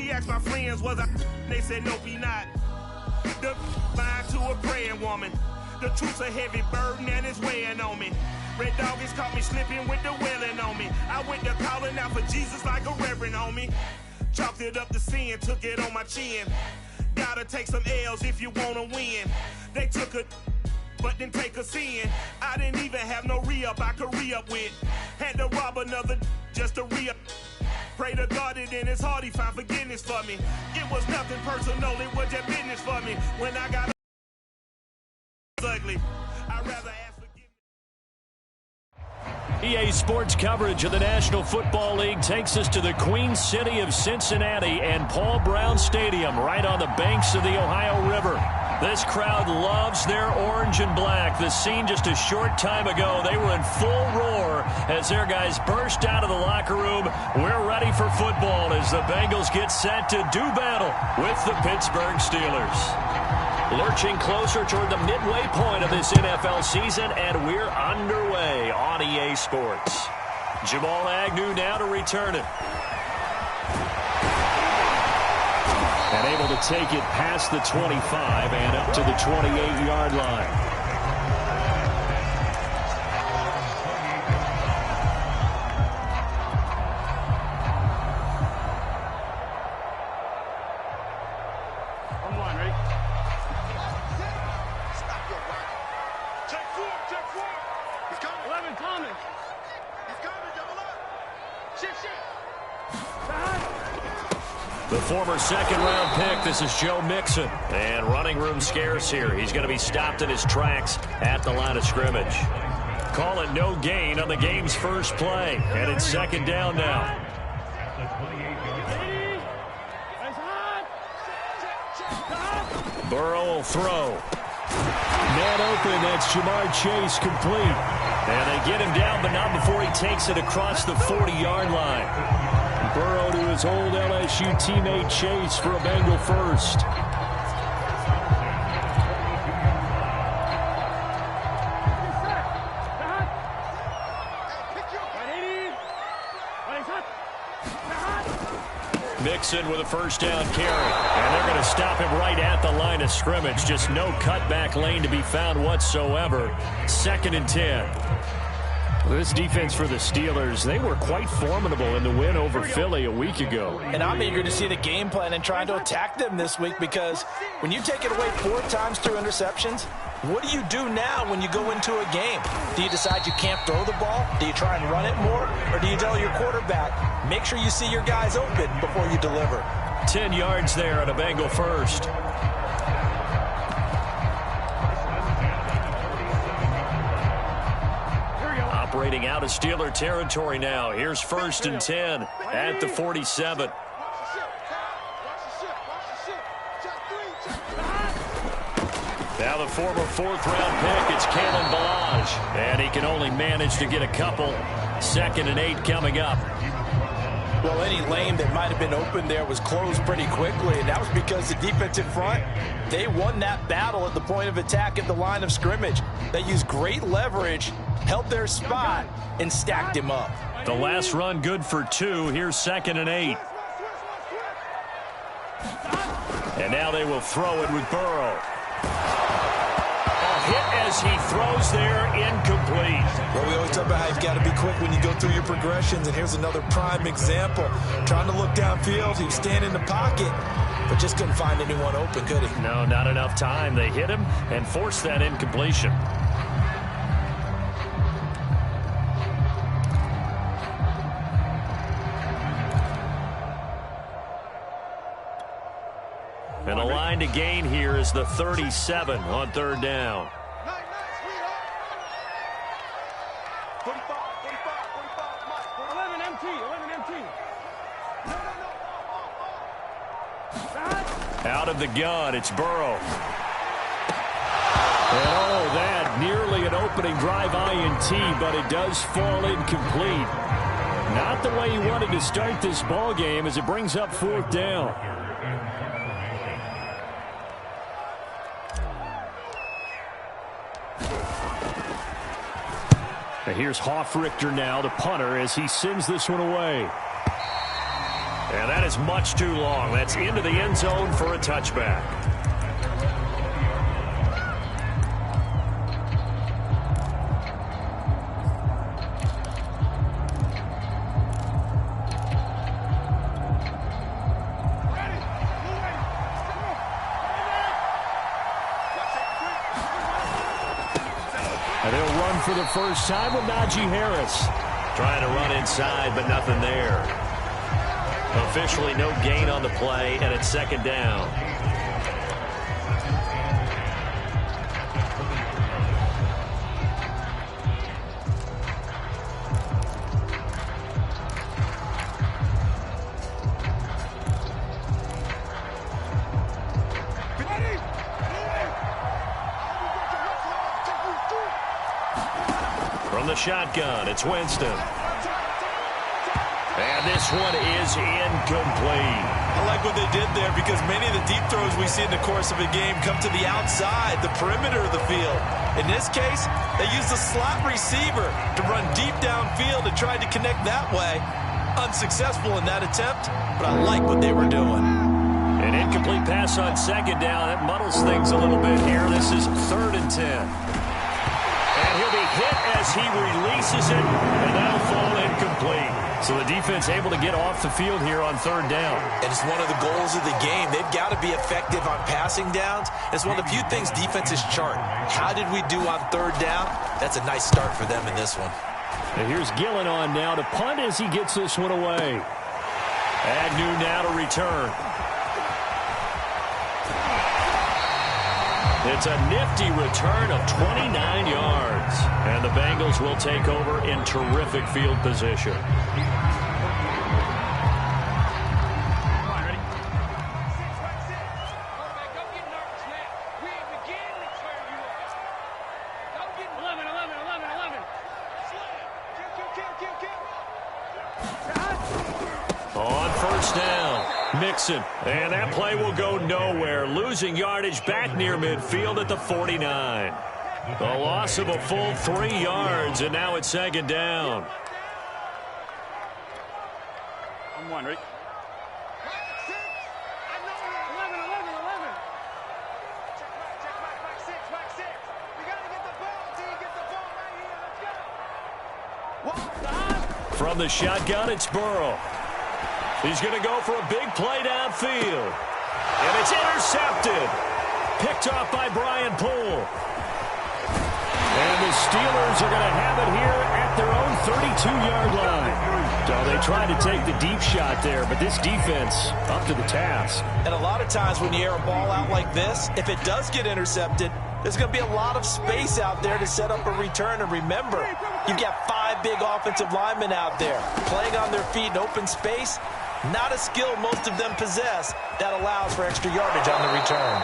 He asked my friends, was I? They said, nope, he not. The line to a praying woman. The truth's a heavy burden and it's weighing on me. Red doggies caught me slipping with the wailing on me. I went to calling out for Jesus like a reverend on me. Chalked it up to sin, took it on my chin. Gotta take some L's if you wanna win. They took a but didn't take a sin. I didn't even have no re-up I could re-up with. Had to rob another just to re-up. Pray to God that in his heart he found forgiveness for me. It was nothing personal, it was just business for me. When I got ugly, I'd rather ask forgiveness. EA Sports coverage of the National Football League takes us to the Queen City of Cincinnati and Paul Brown Stadium right on the banks of the Ohio River. This crowd loves their orange and black. The scene just a short time ago, they were in full roar as their guys burst out of the locker room. We're ready for football as the Bengals get set to do battle with the Pittsburgh Steelers. Lurching closer toward the midway point of this NFL season, and we're underway on EA Sports. Jamal Agnew now to return it. And able to take it past the 25 and up to the 28-yard line. Come on, ready? Stop your rock. Check four. He's coming. 11 coming. He's coming, double up. Shift. The former second-round pick, this is Joe Mixon. And running room scarce here. He's going to be stopped in his tracks at the line of scrimmage. Call it no gain on the game's first play. And it's second down now. Burrow will throw. Man open, that's Jamar Chase complete. And they get him down, but not before he takes it across the 40-yard line. Burrow to his old LSU teammate Chase for a Bengal first. Mixon with a first down carry. And they're going to stop him right at the line of scrimmage. Just no cutback lane to be found whatsoever. 2nd and 10. This defense for the Steelers, they were quite formidable in the win over Philly a week ago. And I'm eager to see the game plan and trying to attack them this week, because when you take it away 4 times through interceptions, what do you do now when you go into a game? Do you decide you can't throw the ball? Do you try and run it more? Or do you tell your quarterback, make sure you see your guys open before you deliver? 10 yards there on a Bengal first. Operating out of Steeler territory now. Here's 1st and 10 at the 47. Now the former 4th-round pick, it's Kalen Ballage. And he can only manage to get a couple. 2nd and 8 coming up. Well, any lane that might have been open there was closed pretty quickly, and that was because the defensive front, they won that battle at the point of attack at the line of scrimmage. They used great leverage, held their spot, and stacked him up. The last run good for 2. Here's 2nd and 8. And now they will throw it with Burrow. A hit as he throws there, incomplete. Well, we always talk about how you've got to be quick when you go through your progressions, and here's another prime example. Trying to look downfield, he was standing in the pocket, but just couldn't find anyone open, could he? No, not enough time. They hit him and forced that incompletion. And the line to gain here is the 37 on 3rd down. 11 MT. Out of the gun, it's Burrow. And oh, that nearly an opening drive INT, but it does fall incomplete. Not the way he wanted to start this ball game as it brings up 4th down. Here's Hoffrichter now, the punter, as he sends this one away. And that is much too long. That's into the end zone for a touchback. And they'll run for the first time with Najee Harris. Trying to run inside, but nothing there. Officially no gain on the play, and it's second down. From the shotgun, it's Winston. And this one is incomplete. I like what they did there because many of the deep throws we see in the course of a game come to the outside, the perimeter of the field. In this case, they used a slot receiver to run deep downfield and tried to connect that way. Unsuccessful in that attempt, but I like what they were doing. An incomplete pass on second down. That muddles things a little bit here. This is 3rd and 10. And he'll be hit as he releases it, and that'll fall incomplete. So the defense able to get off the field here on 3rd down. And it's one of the goals of the game. They've got to be effective on passing downs. It's one of the few things defenses chart. How did we do on 3rd down? That's a nice start for them in this one. And here's Gillen on now to punt as he gets this one away. Agnew now to return. It's a nifty return of 29 yards. And the Bengals will take over in terrific field position. On 1st down, Mixon. And that play will go nowhere. Losing yardage back near midfield at the 49. The loss of a full 3 yards, and now it's 2nd down. I'm one, Rick. 11. Check back 6. We got to get the ball. Until you get the ball right here. Let's go. From the shotgun, it's Burrow. He's going to go for a big play downfield. And it's intercepted. Picked off by Brian Poole. And the Steelers are going to have it here at their own 32-yard line. So they tried to take the deep shot there, but this defense up to the task. And a lot of times when you air a ball out like this, if it does get intercepted, there's going to be a lot of space out there to set up a return. And remember, you've got 5 big offensive linemen out there playing on their feet in open space. Not a skill most of them possess that allows for extra yardage on the return.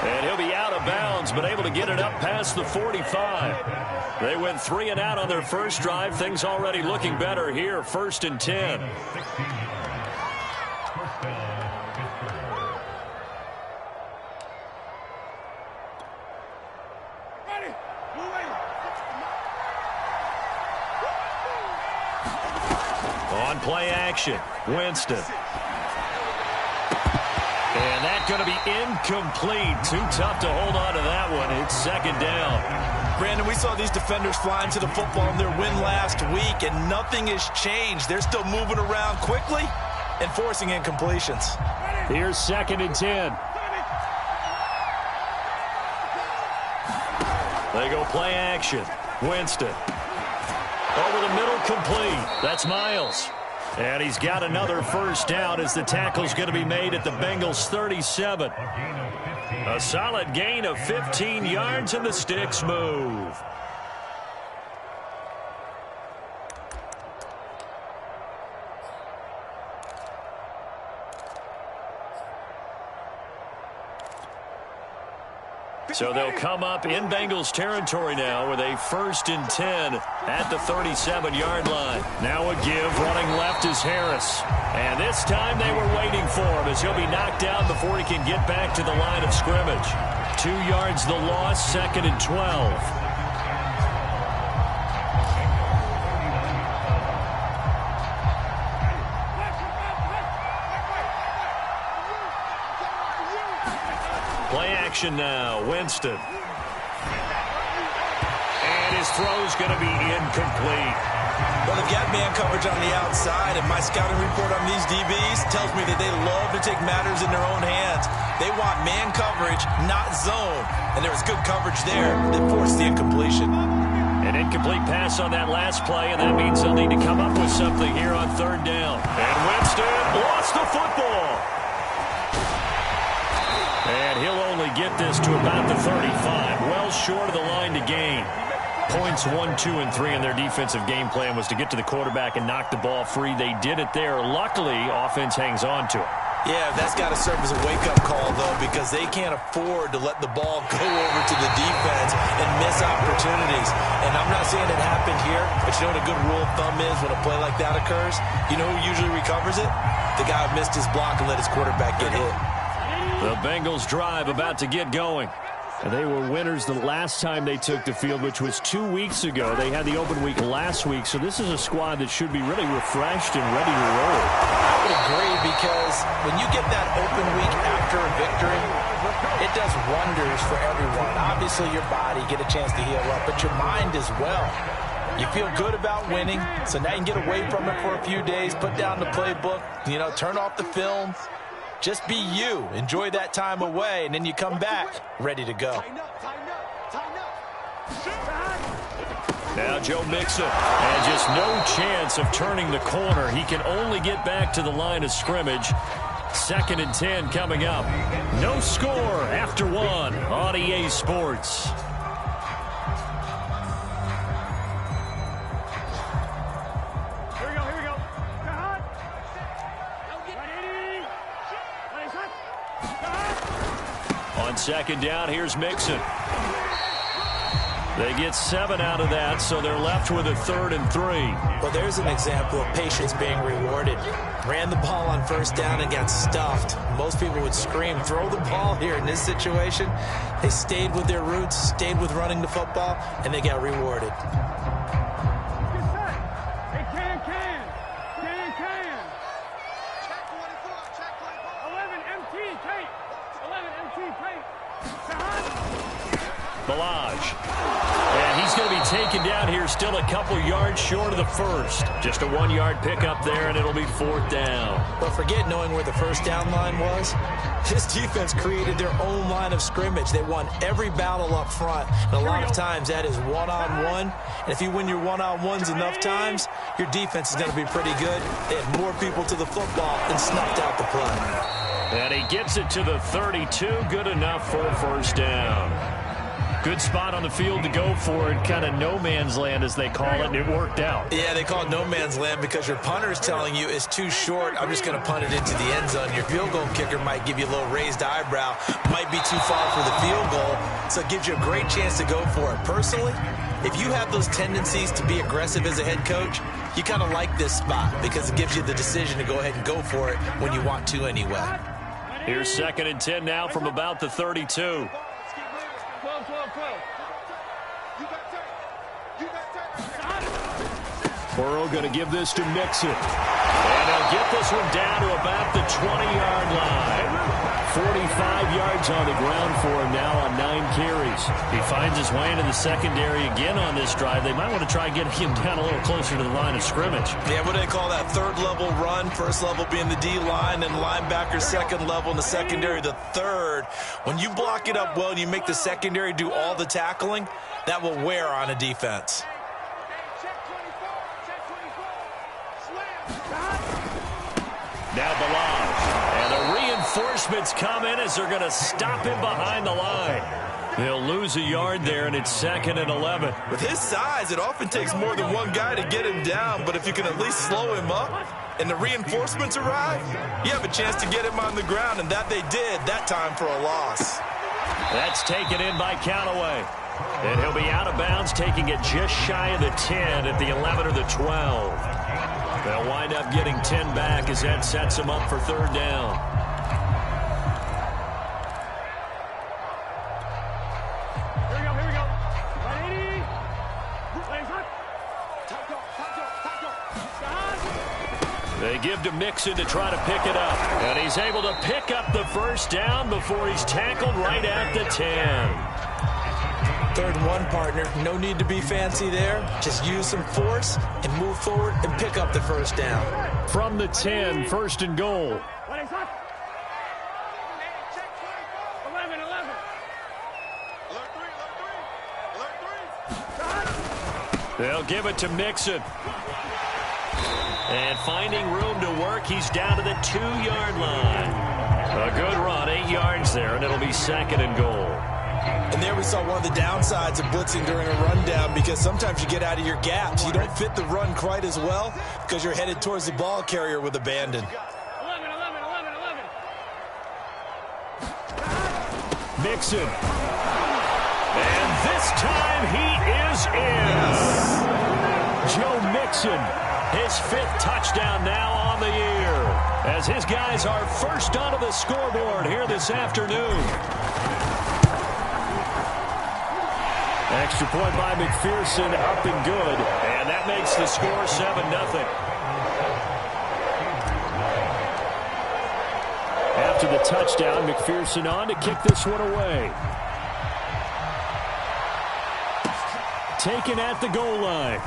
And he'll be out of bounds, but able to get it up past the 45. They went 3 and out on their first drive. Things already looking better here. 1st and 10. On play action, Winston. And that's going to be incomplete. Too tough to hold on to that one. It's 2nd down. Brandon, we saw these defenders flying to the football in their win last week, and nothing has changed. They're still moving around quickly and forcing incompletions. Here's 2nd and 10. They go play action. Winston. Over the middle, complete. That's Miles. And he's got another first down as the tackle's going to be made at the Bengals' 37. A solid gain of 15 yards, and the sticks move. So they'll come up in Bengals territory now with a 1st and 10 at the 37-yard line. Now a give. Running left is Harris. And this time they were waiting for him as he'll be knocked down before he can get back to the line of scrimmage. 2 yards the loss, 2nd and 12. Play action now. Winston. And his throw's going to be incomplete. Well, they've got man coverage on the outside, and my scouting report on these DBs tells me that they love to take matters in their own hands. They want man coverage, not zone. And there was good coverage there that forced the incompletion. An incomplete pass on that last play, and that means they'll need to come up with something here on third down. And Winston lost the football. And he'll only get this to about the 35, well short of the line to gain. Points 1, 2, and 3 in their defensive game plan was to get to the quarterback and knock the ball free. They did it there. Luckily, offense hangs on to it. Yeah, that's got to serve as a wake-up call, though, because they can't afford to let the ball go over to the defense and miss opportunities. And I'm not saying it happened here, but you know what a good rule of thumb is when a play like that occurs? You know who usually recovers it? The guy who missed his block and let his quarterback get hit. The Bengals drive about to get going. And they were winners the last time they took the field, which was 2 weeks ago. They had the open week last week, so this is a squad that should be really refreshed and ready to roll. I would agree, because when you get that open week after a victory, it does wonders for everyone. Obviously, your body, get a chance to heal up, but your mind as well. You feel good about winning, so now you can get away from it for a few days, put down the playbook, turn off the film. Just be you. Enjoy that time away, and then you come back ready to go. Now Joe Mixon, and just no chance of turning the corner. He can only get back to the line of scrimmage. 2nd and 10 coming up. No score after 1 on EA Sports. On 2nd down, here's Mixon. They get 7 out of that, so they're left with a 3rd and 3. Well, there's an example of patience being rewarded. Ran the ball on 1st down and got stuffed. Most people would scream, throw the ball here. In this situation, they stayed with their roots, stayed with running the football, and they got rewarded. Balaj. And he's going to be taken down here, still a couple yards short of the 1st. Just a 1-yard pickup there, and it'll be 4th down. But forget knowing where the 1st down line was. This defense created their own line of scrimmage. They won every battle up front. And a lot of times that is one-on-one. And if you win your one-on-ones enough times, your defense is going to be pretty good. They had more people to the football and snuffed out the play. And he gets it to the 32. Good enough for a 1st down. Good spot on the field to go for it, kind of no man's land as they call it, and it worked out. Yeah, they call it no man's land because your punter is telling you it's too short. I'm just going to punt it into the end zone. Your field goal kicker might give you a little raised eyebrow, might be too far for the field goal, so it gives you a great chance to go for it. Personally, if you have those tendencies to be aggressive as a head coach, you kind of like this spot because it gives you the decision to go ahead and go for it when you want to anyway. Here's 2nd and 10 now from about the 32. Burrow going to give this to Mixon. And he'll get this one down to about the 20-yard line. 45 yards on the ground for him now on 9 carries. He finds his way into the secondary again on this drive. They might want to try getting him down a little closer to the line of scrimmage. Yeah, what do they call that? 3rd level run. 1st level being the D-line, and linebacker 2nd level, and the secondary the 3rd. When you block it up well and you make the secondary do all the tackling, that will wear on a defense. Now Balaj. And the reinforcements come in as they're going to stop him behind the line. They'll lose a yard there, and it's 2nd and 11. With his size, it often takes more than one guy to get him down, but if you can at least slow him up and the reinforcements arrive, you have a chance to get him on the ground, and that they did that time for a loss. That's taken in by Callaway. And he'll be out of bounds, taking it just shy of the 10 at the 11 or the 12. They'll wind up getting 10 back as that sets them up for 3rd down. Here we go. They give to Mixon to try to pick it up. And he's able to pick up the first down before he's tackled right at the 10. 3rd and 1, partner. No need to be fancy there. Just use some force and move forward and pick up the first down. From the 10, 1st and goal. They'll give it to Mixon. And finding room to work, he's down to the 2-yard line. A good run, 8 yards there, and it'll be 2nd and goal. And there we saw one of the downsides of blitzing during a rundown, because sometimes you get out of your gaps. You don't fit the run quite as well because you're headed towards the ball carrier with abandon. 11. Mixon. And this time he is in. Yes. Joe Mixon, his 5th touchdown now on the year, as his guys are first onto the scoreboard here this afternoon. Extra point by McPherson, up and good, and that makes the score 7-0. After the touchdown, McPherson on to kick this one away. Taken at the goal line.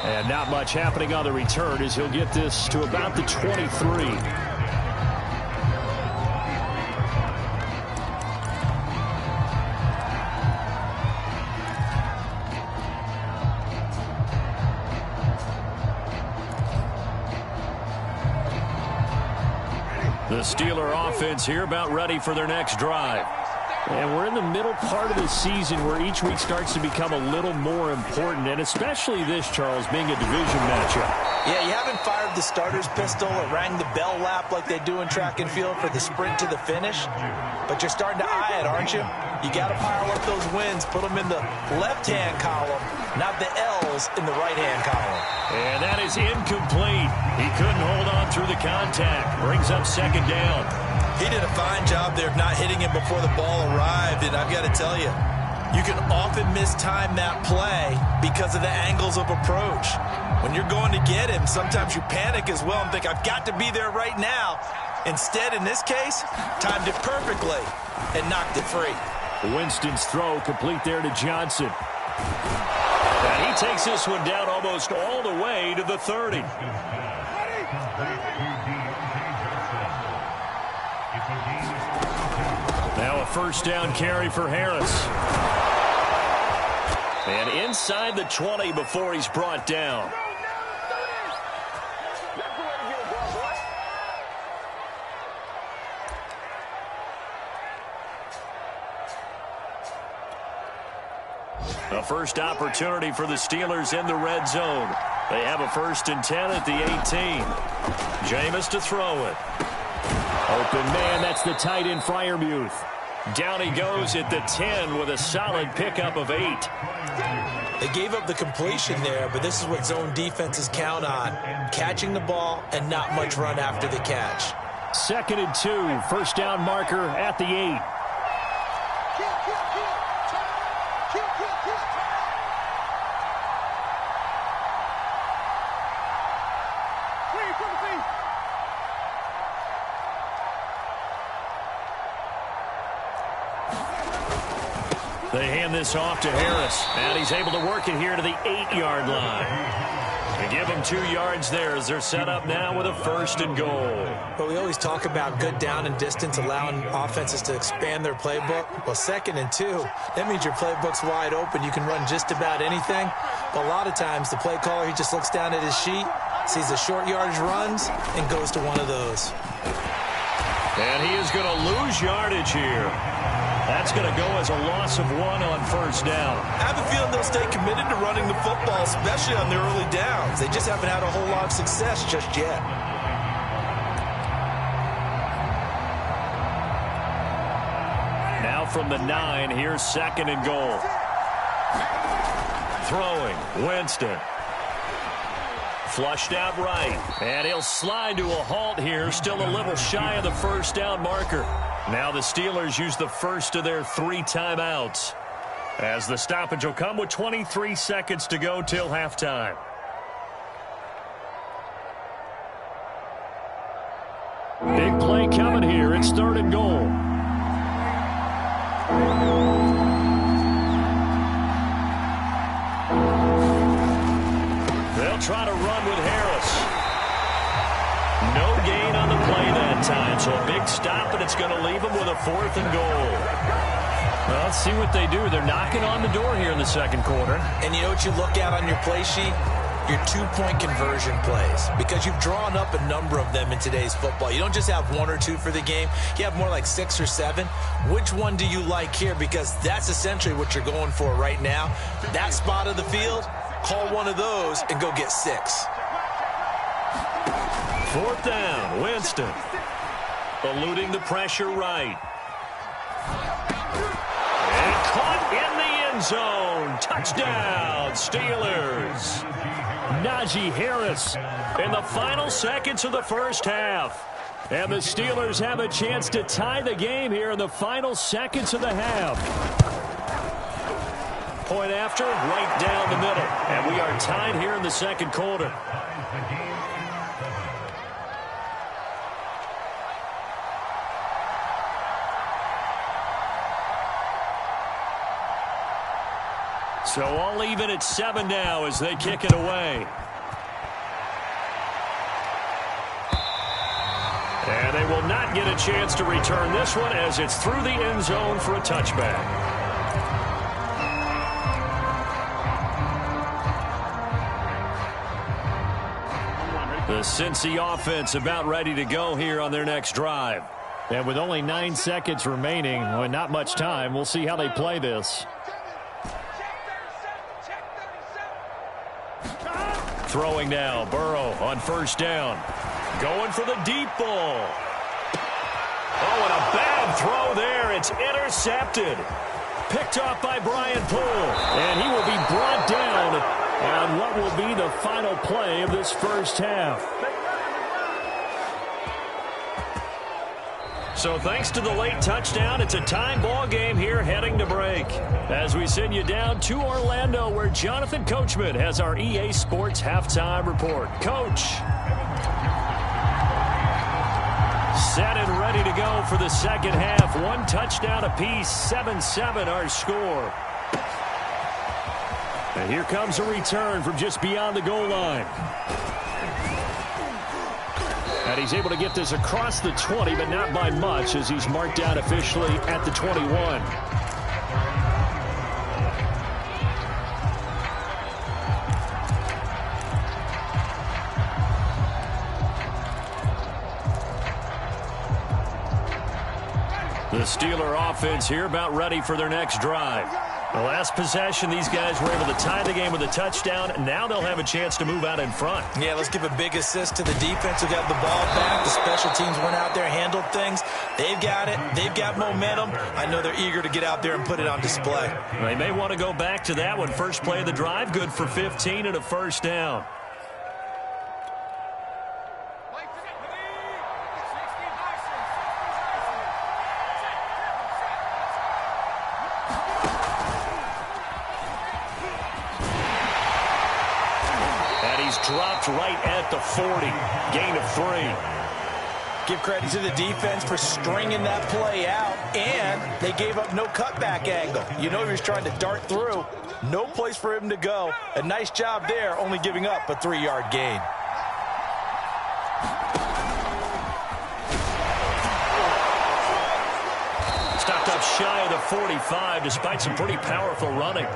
And not much happening on the return as he'll get this to about the 23. The Steeler offense here about ready for their next drive. And we're in the middle part of the season where each week starts to become a little more important, and especially this, Charles, being a division matchup. Yeah, you haven't fired the starter's pistol or rang the bell lap like they do in track and field for the sprint to the finish, but you're starting to eye it, aren't you? You got to pile up those wins, put them in the left-hand column, not the L's in the right-hand column. And that is incomplete. He couldn't hold on through the contact. Brings up 2nd down. He did a fine job there of not hitting him before the ball arrived, and I've got to tell you, you can often mistime that play because of the angles of approach. When you're going to get him, sometimes you panic as well and think, I've got to be there right now. Instead, in this case, timed it perfectly and knocked it free. Winston's throw complete there to Johnson. And he takes this one down almost all the way to the 30. Now a 1st down carry for Harris. And inside the 20 before he's brought down. A first opportunity for the Steelers in the red zone. They have a 1st and 10 at the 18. Jameis to throw it. Open man, that's the tight end Freiermuth. Down he goes at the 10 with a solid pickup of 8. They gave up the completion there, but this is what zone defenses count on. Catching the ball and not much run after the catch. 2nd and 2, 1st down marker at the 8. They hand this off to Harris, and he's able to work it here to the 8-yard line. They give him 2 yards there as they're set up now with a 1st and goal. But we always talk about good down and distance, allowing offenses to expand their playbook. Well, 2nd and 2, that means your playbook's wide open. You can run just about anything. But a lot of times, the play caller, he just looks down at his sheet, sees the short yardage runs, and goes to one of those. And he is going to lose yardage here. That's going to go as a loss of 1 on 1st down. I have a feeling they'll stay committed to running the football, especially on their early downs. They just haven't had a whole lot of success just yet. Now from the 9, here's 2nd and goal. Throwing, Winston. Flushed out right, and he'll slide to a halt here, still a little shy of the 1st down marker. Now the Steelers use the first of their 3 timeouts, as the stoppage will come with 23 seconds to go till halftime. Big play coming here. It's 3rd and goal. They'll try to run with Harris. No gain on the play that time, so a big stop, and it's going to leave them with a 4th and goal. Well, let's see what they do. They're knocking on the door here in the 2nd quarter. And you know what you look at on your play sheet? Your 2-point conversion plays, because you've drawn up a number of them in today's football. You don't just have 1 or 2 for the game. You have more like 6 or 7. Which one do you like here? Because that's essentially what you're going for right now. That spot of the field, call one of those and go get 6. 4th down, Winston. Eluding the pressure right. And caught in the end zone. Touchdown, Steelers. Najee Harris in the final seconds of the 1st half. And the Steelers have a chance to tie the game here in the final seconds of the half. Point after, right down the middle. And we are tied here in the 2nd quarter. So all even at 7 now as they kick it away. And they will not get a chance to return this one as it's through the end zone for a touchback. The Cincy offense about ready to go here on their next drive. And with only 9 seconds remaining, well, not much time, we'll see how they play this. Throwing now, Burrow on 1st down. Going for the deep ball. Oh, and a bad throw there. It's intercepted. Picked off by Brian Poole. And he will be brought down on what will be the final play of this 1st half. So thanks to the late touchdown, it's a time ball game here heading to break. As we send you down to Orlando, where Jonathan Coachman has our EA Sports halftime report. Coach. Set and ready to go for the 2nd half. 1 touchdown apiece, 7-7 our score. And here comes a return from just beyond the goal line. And he's able to get this across the 20, but not by much, as he's marked down officially at the 21. The Steeler offense here about ready for their next drive. The last possession, these guys were able to tie the game with a touchdown. Now they'll have a chance to move out in front. Yeah, let's give a big assist to the defense who got the ball back. The special teams went out there, handled things. They've got it. They've got momentum. I know they're eager to get out there and put it on display. They may want to go back to that one. First play of the drive, good for 15 and a 1st down. Dropped right at the 40. Gain of 3. Give credit to the defense for stringing that play out, and they gave up no cutback angle. You know he was trying to dart through. No place for him to go. A nice job there, only giving up a 3-yard gain. Stopped up shy of the 45 despite some pretty powerful running.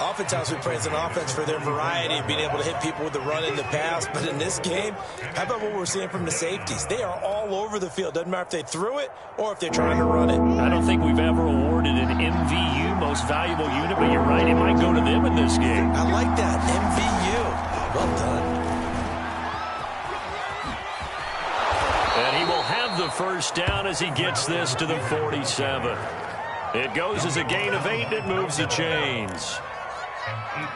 Oftentimes we praise an offense for their variety of being able to hit people with the run and the pass. But in this game, how about what we're seeing from the safeties? They are all over the field. Doesn't matter if they threw it or if they're trying to run it. I don't think we've ever awarded an MVU, most valuable unit, but you're right, it might go to them in this game. I like that, MVU. Well done. And he will have the 1st down as he gets this to the 47. It goes as a gain of 8. It moves the chains.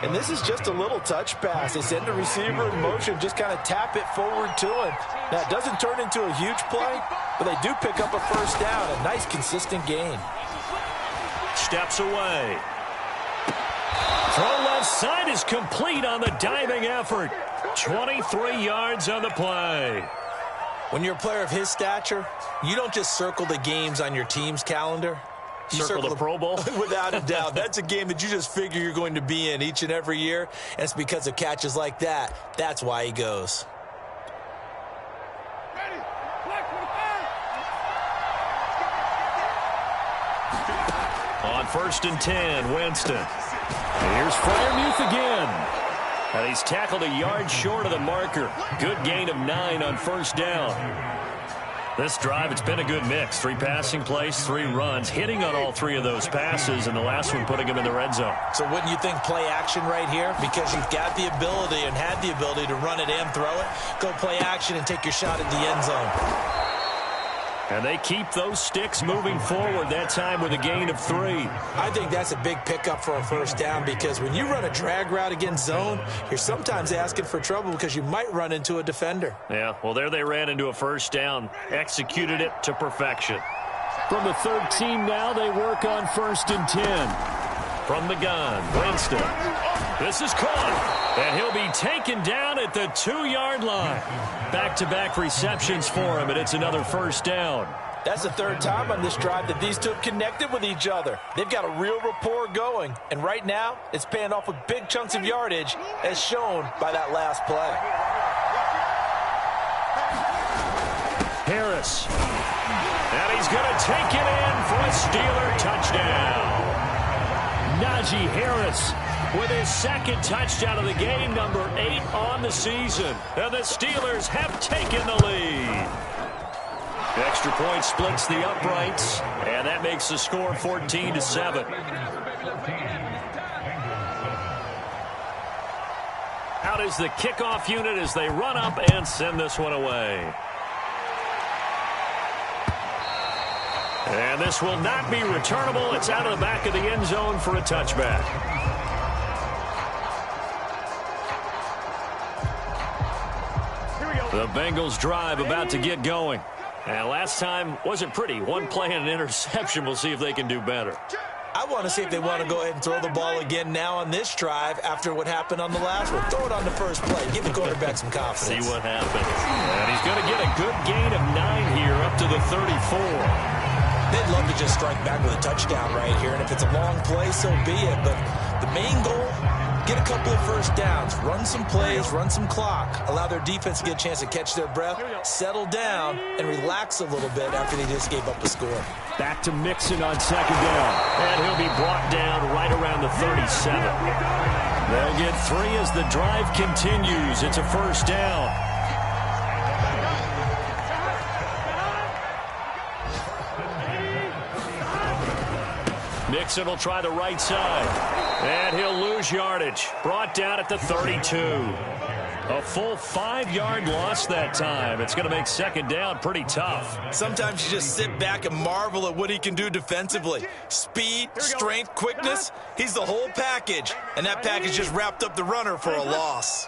And this is just a little touch pass. They send the receiver in motion, just kind of tap it forward to him. Now, it doesn't turn into a huge play, but they do pick up a 1st down, a nice, consistent gain. Steps away. Throw left side is complete on the diving effort. 23 yards on the play. When you're a player of his stature, you don't just circle the games on your team's calendar. You circle the Pro Bowl? Without a doubt. That's a game that you just figure you're going to be in each and every year. And it's because of catches like that. That's why he goes. On 1st and 10, Winston. Here's Freiermuth again. And he's tackled a yard short of the marker. Good gain of 9 on 1st down. This drive, it's been a good mix. 3 passing plays, 3 runs, hitting on all 3 of those passes, and the last one putting him in the red zone. So wouldn't you think play action right here? Because you've got the ability and had the ability to run it and throw it. Go play action and take your shot at the end zone. And they keep those sticks moving forward, that time with a gain of 3. I think that's a big pickup for a 1st down, because when you run a drag route against zone, you're sometimes asking for trouble because you might run into a defender. Yeah, well, there they ran into a 1st down, executed it to perfection. From the 13 now, they work on 1st and 10. From the gun, Winston. This is caught, and he'll be taken down at the 2-yard line. Back-to-back receptions for him, and it's another 1st down. That's the 3rd time on this drive that these two have connected with each other. They've got a real rapport going, and right now, it's paying off with big chunks of yardage, as shown by that last play. Harris. And he's going to take it in for a Steeler touchdown. Najee Harris with his 2nd touchdown of the game, number 8 on the season. And the Steelers have taken the lead. The extra point splits the uprights, and that makes the score 14-7. Out is the kickoff unit as they run up and send this one away. And this will not be returnable. It's out of the back of the end zone for a touchback. The Bengals drive about to get going. And last time wasn't pretty. 1 play and an interception. We'll see if they can do better. I want to see if they want to go ahead and throw the ball again now on this drive after what happened on the last one. Throw it on the first play. Give the quarterback some confidence. See what happens. And he's going to get a good gain of 9 here up to the 34. They'd love to just strike back with a touchdown right here, and if it's a long play, so be it. But the main goal, get a couple of 1st downs, run some plays, run some clock, allow their defense to get a chance to catch their breath, settle down, and relax a little bit after they just gave up a score. Back to Mixon on 2nd down, and he'll be brought down right around the 37. They'll get 3 as the drive continues. It's a 1st down. Mixon will try the right side, and he'll lose yardage. Brought down at the 32. A full 5-yard loss that time. It's going to make 2nd down pretty tough. Sometimes you just sit back and marvel at what he can do defensively. Speed, strength, quickness, he's the whole package. And that package just wrapped up the runner for a loss.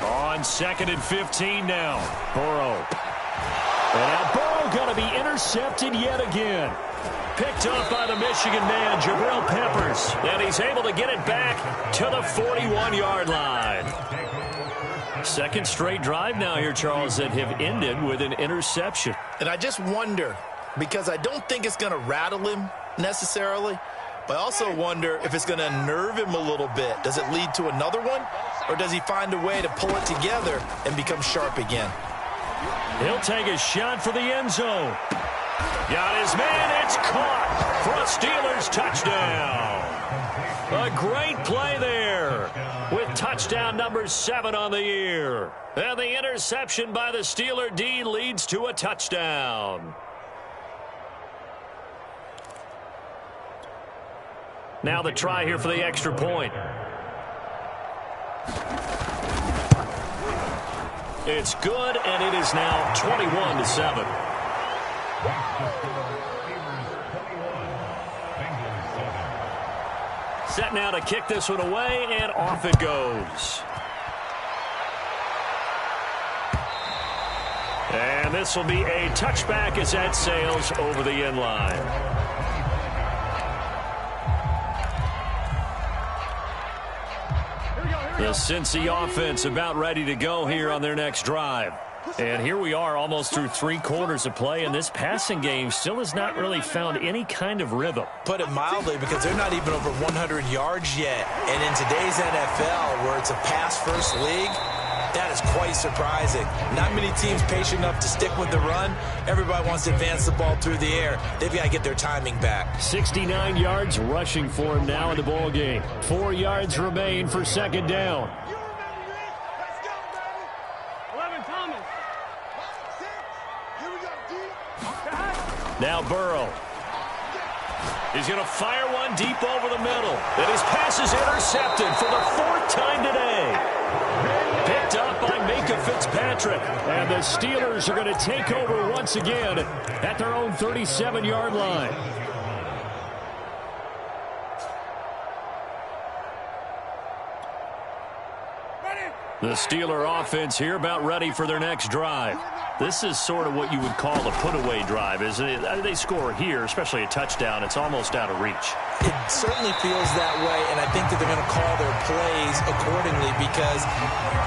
On 2nd and 15 now. Burrow. And now Burrow going to be intercepted yet again. Picked up by the Michigan man, Jabril Peppers. And he's able to get it back to the 41-yard line. 2nd straight drive now here, Charles, that have ended with an interception. And I just wonder, because I don't think it's going to rattle him necessarily, but I also wonder if it's going to unnerve him a little bit. Does it lead to another one? Or does he find a way to pull it together and become sharp again? He'll take a shot for the end zone. Got his man. It's caught for a Steelers touchdown. A great play there with touchdown number 7 on the year. And the interception by the Steeler D leads to a touchdown. Now the try here for the extra point. It's good, and it is now 21-7. Set now to kick this one away, and off it goes. And this will be a touchback as that sails over the end line. The Cincy offense about ready to go here on their next drive. And here we are almost through 3 quarters of play, and this passing game still has not really found any kind of rhythm. Put it mildly, because they're not even over 100 yards yet. And in today's NFL, where it's a pass-first league, that is quite surprising. Not many teams patient enough to stick with the run. Everybody wants to advance the ball through the air. They've got to get their timing back. 69 yards rushing for him now in the ball game. 4 yards remain for second down. Now Burrow. He's going to fire one deep over the middle. And his pass is intercepted for the 4th time today. Picked up by Micah Fitzpatrick. And the Steelers are going to take over once again at their own 37-yard line. The Steeler offense here about ready for their next drive. This is sort of what you would call a put-away drive, isn't it? They score here, especially a touchdown. It's almost out of reach. It certainly feels that way, and I think that they're going to call their plays accordingly, because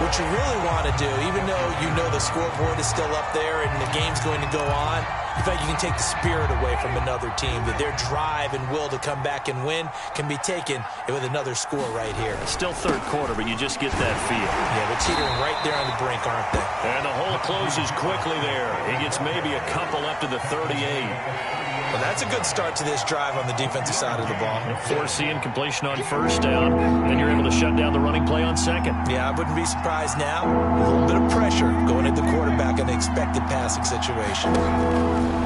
what you really want to do, even though you know the scoreboard is still up there and the game's going to go on, in fact, you can take the spirit away from another team, that their drive and will to come back and win can be taken with another score right here. Still 3rd quarter, but you just get that feel. Yeah, they're teetering right there on the brink, aren't they? And the hole closes quickly there. He gets maybe a couple up to the 38. Well, that's a good start to this drive on the defensive side of the ball. Forcing completion on 1st down, then you're able to shut down the running play on 2nd. Yeah, I wouldn't be surprised now. A little bit of pressure going at the quarterback in an expected passing situation.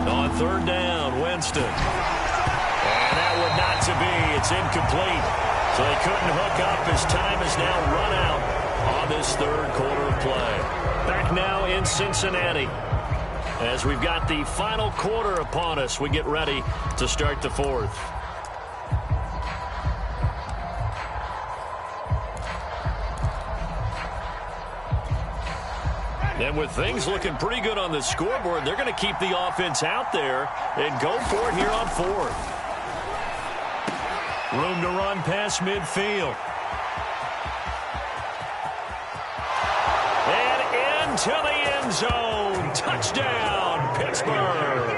On 3rd down, Winston. And that would not to be. It's incomplete. So they couldn't hook up. His time is now run out on this 3rd quarter of play. Back now in Cincinnati. As we've got the final quarter upon us, we get ready to start the 4th. And with things looking pretty good on the scoreboard, they're going to keep the offense out there and go for it here on 4th. Room to run past midfield. And into the end zone. Touchdown, Pittsburgh.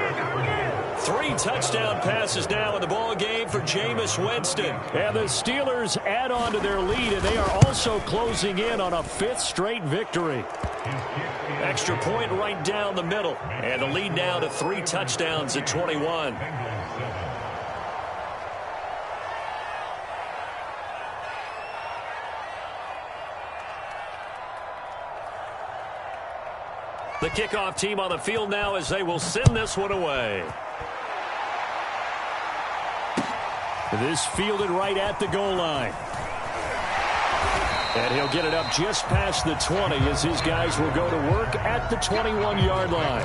3 touchdown passes now in the ball game for Jameis Winston. And the Steelers add on to their lead, and they are also closing in on a 5th straight victory. Extra point right down the middle. And the lead now to 3 touchdowns at 21. The kickoff team on the field now as they will send this one away. This fielded right at the goal line. And he'll get it up just past the 20 as his guys will go to work at the 21-yard line.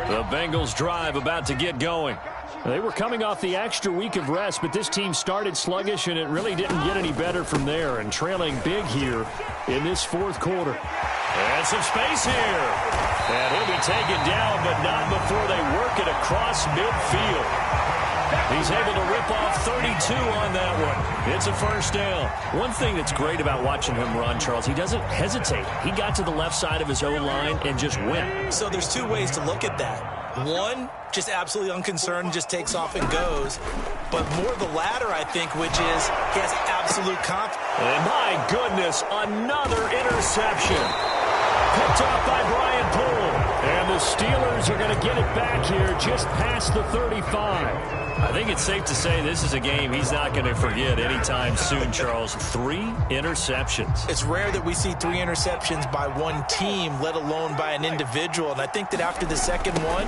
The Bengals drive about to get going. They were coming off the extra week of rest, but this team started sluggish, and it really didn't get any better from there, and trailing big here in this 4th quarter. And some space here. And he'll be taken down, but not before they work it across midfield. He's able to rip off 32 on that one. It's a 1st down. One thing that's great about watching him run, Charles, he doesn't hesitate. He got to the left side of his O-line and just went. So there's 2 ways to look at that. One, just absolutely unconcerned, just takes off and goes. But more the latter, I think, which is he has absolute confidence. And my goodness, another interception. Picked off by Brian Poole. And the Steelers are going to get it back here just past the 35. I think it's safe to say this is a game he's not going to forget anytime soon, Charles. 3 interceptions. It's rare that we see 3 interceptions by one team, let alone by an individual. And I think that after the 2nd one,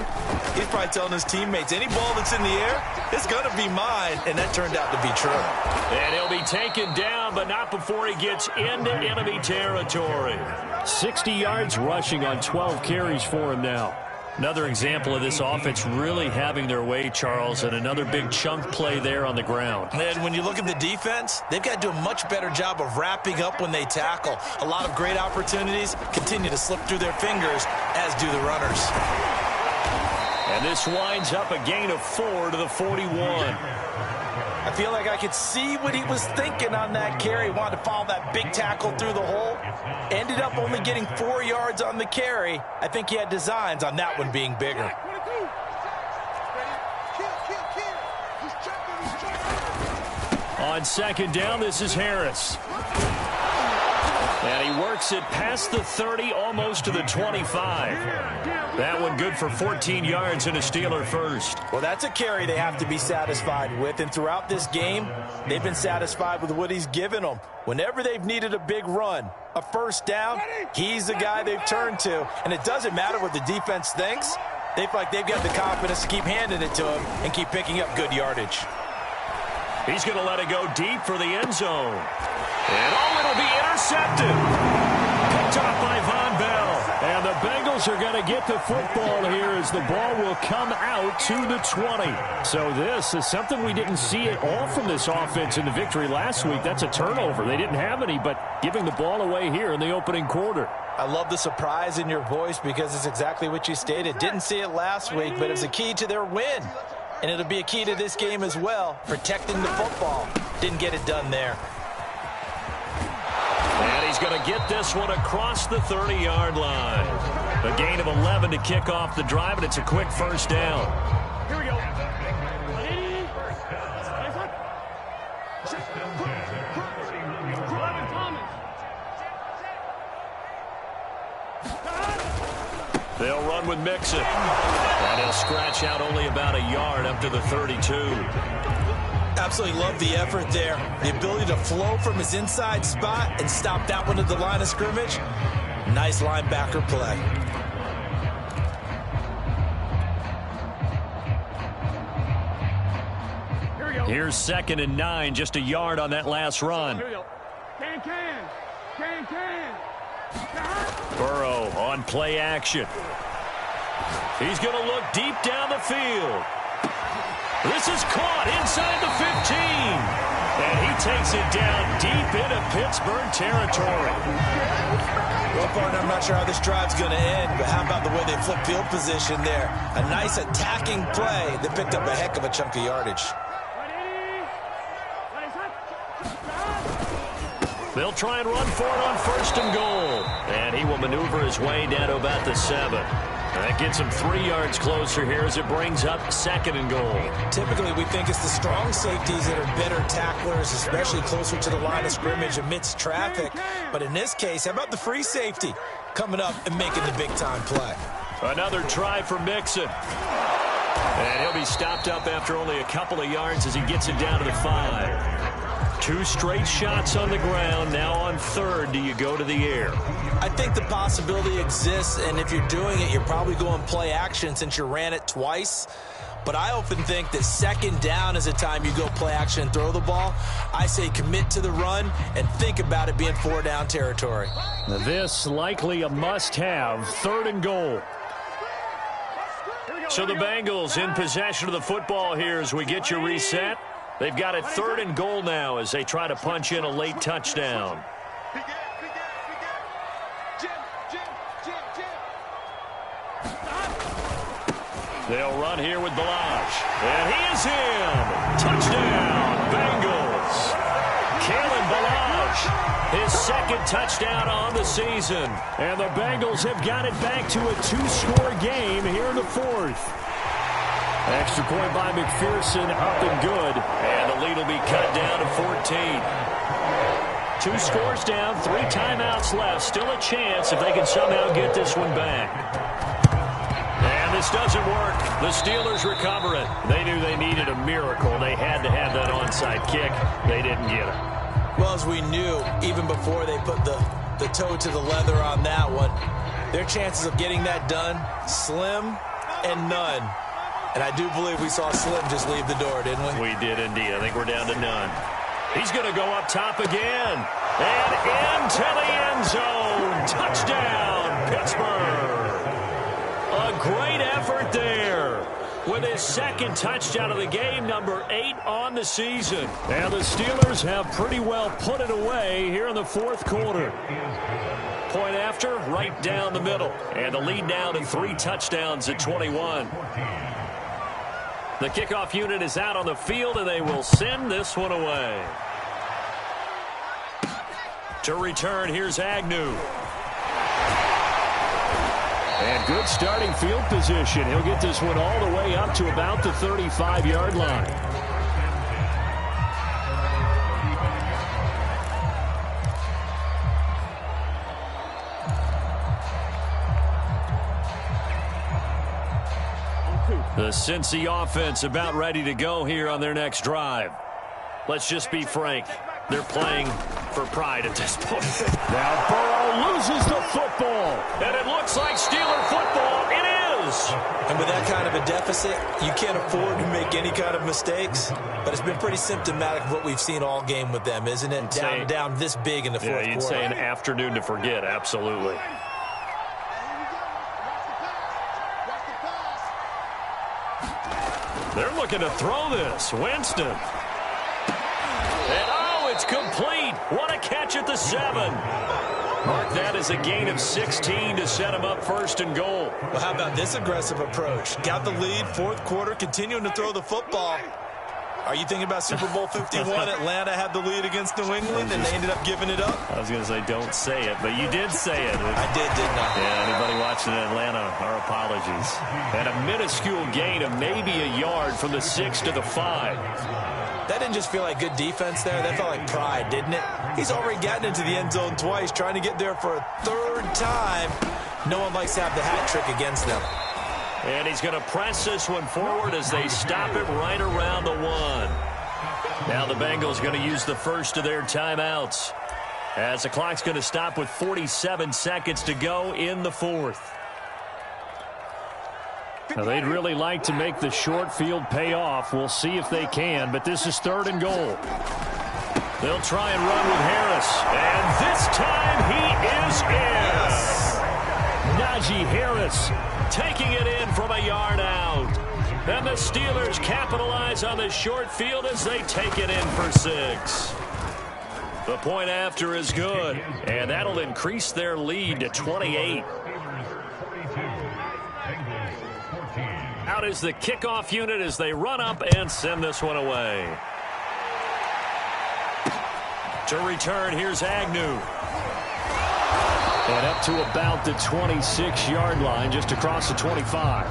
he's probably telling his teammates, any ball that's in the air, it's going to be mine. And that turned out to be true. And he'll be taken down, but not before he gets into enemy territory. 60 yards rushing on 12 carries for him now. Another example of this offense really having their way, Charles, and another big chunk play there on the ground. And when you look at the defense, they've got to do a much better job of wrapping up when they tackle. A lot of great opportunities continue to slip through their fingers, as do the runners. And this winds up a gain of 4 to the 41. I feel like I could see what he was thinking on that carry. He wanted to follow that big tackle through the hole. Ended up only getting 4 yards on the carry. I think he had designs on that one being bigger. On second down, this is Harris. And he works it past the 30, almost to the 25. That one good for 14 yards and a Steeler first. Well, that's a carry they have to be satisfied with. And throughout this game, they've been satisfied with what he's given them. Whenever they've needed a big run, a first down, he's the guy they've turned to. And it doesn't matter what the defense thinks. They feel like they've got the confidence to keep handing it to him and keep picking up good yardage. He's going to let it go deep for the end zone. And it'll be intercepted. Picked off by Von Bell. And the Bengals are going to get the football here as the ball will come out to the 20. So this is something we didn't see at all from this offense in the victory last week. That's a turnover. They didn't have any, but giving the ball away here in the opening quarter. I love the surprise in your voice because it's exactly what you stated. Didn't see it last week, but it was a key to their win. And it'll be a key to this game as well, protecting the football. Didn't get it done there. And he's going to get this one across the 30-yard line. A gain of 11 to kick off the drive, and it's a quick first down. Here we go. They'll run with Mixon. And he'll scratch out only about a yard up to the 32. Absolutely love the effort there. The ability to flow from his inside spot and stop that one at the line of scrimmage. Nice linebacker play. Here's 2nd and 9, just a yard on that last run. Can. Burrow on play action. He's going to look deep down the field. This is caught inside the 15. And he takes it down deep into Pittsburgh territory. Well, partner, I'm not sure how this drive's going to end, but how about the way they flip field position there? A nice attacking play that picked up a heck of a chunk of yardage. They'll try and run for it on 1st and goal. And he will maneuver his way down to about the 7. That gets him 3 yards closer here as it brings up 2nd and goal. Typically, we think it's the strong safeties that are better tacklers, especially closer to the line of scrimmage amidst traffic. But in this case, how about the free safety coming up and making the big-time play? Another try for Mixon. And he'll be stopped up after only a couple of yards as he gets it down to the 5. 2 straight shots on the ground. Now on 3rd, do you go to the air? I think the possibility exists, and if you're doing it, you're probably going play action since you ran it twice. But I often think that 2nd down is the time you go play action and throw the ball. I say commit to the run and think about it being 4-down territory. This likely a must-have. 3rd and goal. So the Bengals in possession of the football here as we get you reset. They've got it 3rd and goal now as they try to punch in a late touchdown. They'll run here with Balaj. And he is in. Touchdown, Bengals. Kalen Balaj, his 2nd touchdown on the season. And the Bengals have got it back to a 2-score game here in the 4th. Extra point by McPherson, up and good. And the lead will be cut down to 14. 2 scores down, 3 timeouts left. Still a chance if they can somehow get this one back. And this doesn't work. The Steelers recover it. They knew they needed a miracle. They had to have that onside kick. They didn't get it. Well, as we knew, even before they put the toe to the leather on that one, their chances of getting that done, slim and none. And I do believe we saw Slim just leave the door, didn't we? We did indeed. I think we're down to none. He's going to go up top again. And into the end zone. Touchdown, Pittsburgh. A great effort there. With his 2nd touchdown of the game, number 8 on the season. And the Steelers have pretty well put it away here in the 4th quarter. Point after, right down the middle. And the lead now to 3 touchdowns at 21. The kickoff unit is out on the field, and they will send this one away. To return, here's Agnew. And good starting field position. He'll get this one all the way up to about the 35-yard line. The Cincy offense about ready to go here on their next drive. Let's just be frank. They're playing for pride at this point. Now Burrow loses the football. And it looks like Steeler football. It is. And with that kind of a deficit, you can't afford to make any kind of mistakes. But it's been pretty symptomatic of what we've seen all game with them, isn't it? Down this big in the fourth quarter. Yeah, you'd say an afternoon to forget. Absolutely. They're looking to throw this. Winston. And oh, it's complete. What a catch at the 7. Mark that as a gain of 16 to set him up first and goal. Well, how about this aggressive approach? Got the lead, fourth quarter, continuing to throw the football. Are you thinking about Super Bowl 51? Atlanta had the lead against New England, and they ended up giving it up? I was going to say, don't say it, but you did say it. I did, didn't I? Yeah, anybody watching in Atlanta, our apologies. And a minuscule gain of maybe a yard from the 6 to the 5. That didn't just feel like good defense there. That felt like pride, didn't it? He's already gotten into the end zone twice, trying to get there for a third time. No one likes to have the hat trick against them. And he's going to press this one forward as they stop it right around the 1. Now the Bengals going to use the first of their timeouts as the clock's going to stop with 47 seconds to go in the fourth. Now they'd really like to make the short field pay off. We'll see if they can, but this is 3rd and goal. They'll try and run with Harris. And this time he is in. Najee Harris taking it in from a yard out. And the Steelers capitalize on the short field as they take it in for 6. The point after is good, and that'll increase their lead to 28. Out is the kickoff unit as they run up and send this one away. To return, here's Agnew. And up to about the 26-yard line, just across the 25.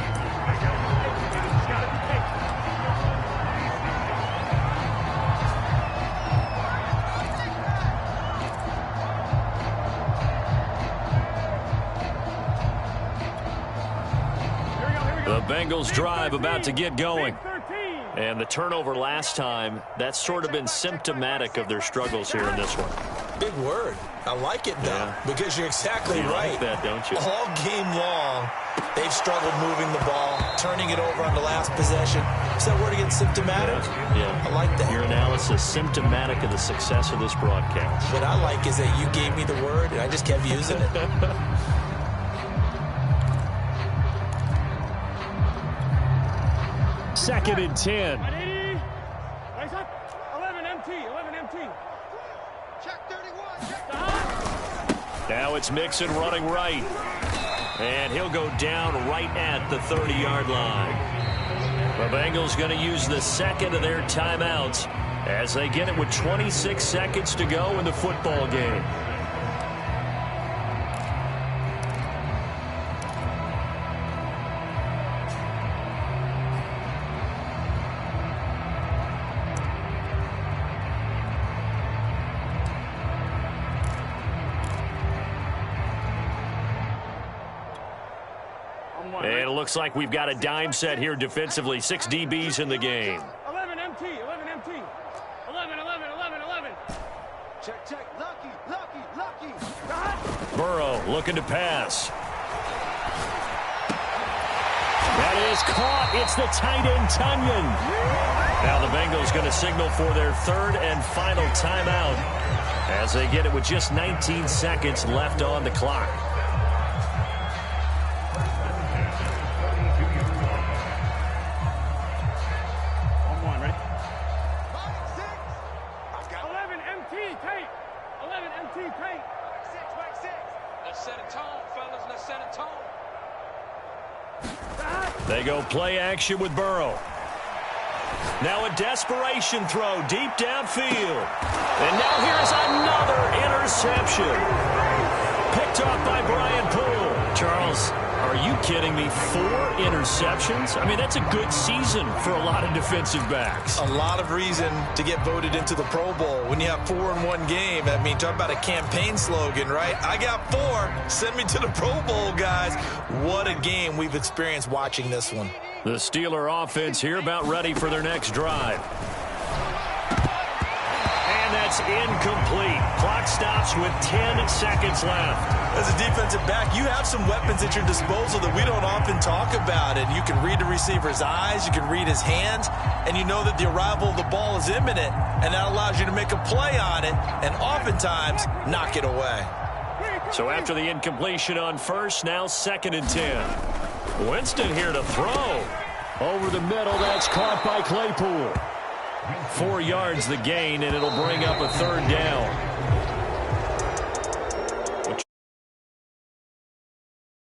The Bengals drive about to get going. And the turnover last time, that's sort of been symptomatic of their struggles here in this one. Big word. I like it, though, because you're exactly right. Like that, don't you? All game long, they've struggled moving the ball, turning it over on the last possession. Is that word again, symptomatic? Yeah. I like that. Your analysis, symptomatic of the success of this broadcast. What I like is that you gave me the word, and I just kept using it. 2nd and 10. 11 MT. Check 31. Check. Now it's Mixon running right. And he'll go down right at the 30-yard line. The Bengals going to use the second of their timeouts as they get it with 26 seconds to go in the football game. And it looks like we've got a dime set here defensively. 6 DBs in the game. 11 MT. 11. 11. Check. Lucky. Burrow looking to pass. That is caught. It's the tight end, Tunyon. Now the Bengals going to signal for their 3rd and final timeout as they get it with just 19 seconds left on the clock. They go play action with Burrow. Now a desperation throw deep downfield. And now here's another interception. Picked off by Brian Poole. Charles, are you kidding me? 4 interceptions? I mean, that's a good season for a lot of defensive backs. A lot of reason to get voted into the Pro Bowl. When you have 4 in one game, I mean, talk about a campaign slogan, right? I got 4. Send me to the Pro Bowl, guys. What a game we've experienced watching this one. The Steeler offense here about ready for their next drive. And that's incomplete. Clock stops with 10 seconds left. As a defensive back, you have some weapons at your disposal that we don't often talk about. And you can read the receiver's eyes, you can read his hands, and you know that the arrival of the ball is imminent, and that allows you to make a play on it and oftentimes knock it away. So after the incompletion on first, now 2nd and 10. Winston here to throw. Over the middle, that's caught by Claypool. 4 yards the gain, and it'll bring up a 3rd down.